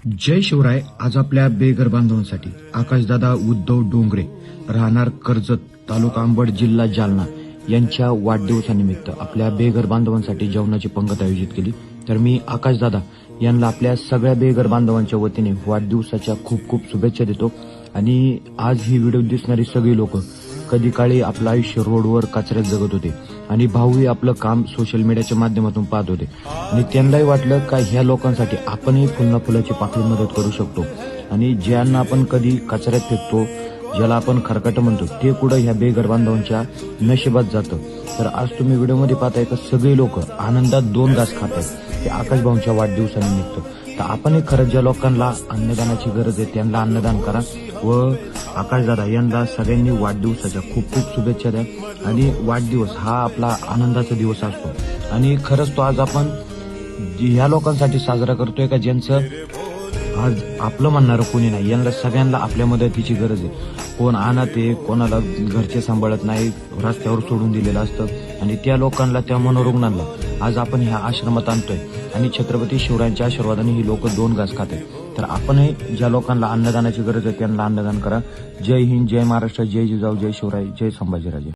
जय शिवराय. आज आपल्या बेघर बांधवांसाठी आकाशदादा उद्धव डोंगरे राहणार कर्जत तालुका अंबड जिल्हा जालना यांच्या वाढदिवसानिमित्त आपल्या बेघर बांधवांसाठी जेवणाची पंगत आयोजित केली. तर मी आकाशदादा यांना आपल्या सगळ्या बेघर बांधवांच्या वतीने वाढदिवसाच्या खूप खूप शुभेच्छा देतो. आणि आज ही व्हिडिओ दिसणारी सगळी लोक कधी काळी आपलं आयुष्य रोडवर कचऱ्यात जगत होते आणि भाऊही आपलं काम सोशल मीडियाच्या माध्यमातून पाहत होते आणि त्यांनाही वाटलं का ह्या लोकांसाठी आपणही फुलना फुलाची पाकळी मदत करू शकतो. आणि ज्यांना आपण कधी कचऱ्यात फेकतो, ज्याला आपण खरकट म्हणतो, ते कुठं ह्या बेघर बांधवांच्या नशिबात जातं. तर आज तुम्ही व्हिडिओमध्ये पाहताय का सगळे लोक आनंदात 2 घास खात आहेत ते आकाश भाऊंच्या वाढदिवसानिमित्त. तर आपणही खरंच ज्या लोकांना अन्नदानाची गरज आहे त्यांना अन्नदान करा व आकाशदादा यांना सगळ्यांनी वाढदिवसाच्या खूप खूप शुभेच्छा द्या. आणि वाढदिवस हा आपला आनंदाचा दिवस असतो आणि खरंच तो आज आपण ह्या लोकांसाठी साजरा करतोय का ज्यांचं आज आपलं म्हणणारं कोणी नाही. यांना सगळ्यांना आपल्या मदतीची गरज आहे. कोण अनाथ आहे, कोणाला घरचे सांभाळत नाही, रस्त्यावर सोडून दिलेलं असतं आणि त्या लोकांना, त्या मनोरुग्णांना आज आपण ह्या आश्रमात आणतोय आणि छत्रपती शिवरायांच्या आशीर्वादाने ही लोक 2 घास खात आहेत. तर आपणही ज्या लोकांना अन्नदानाची गरज आहे त्यांना अन्नदान करा. जय हिंद, जय महाराष्ट्र, जय जिजाऊ, जय शिवराय, जय संभाजीराजे.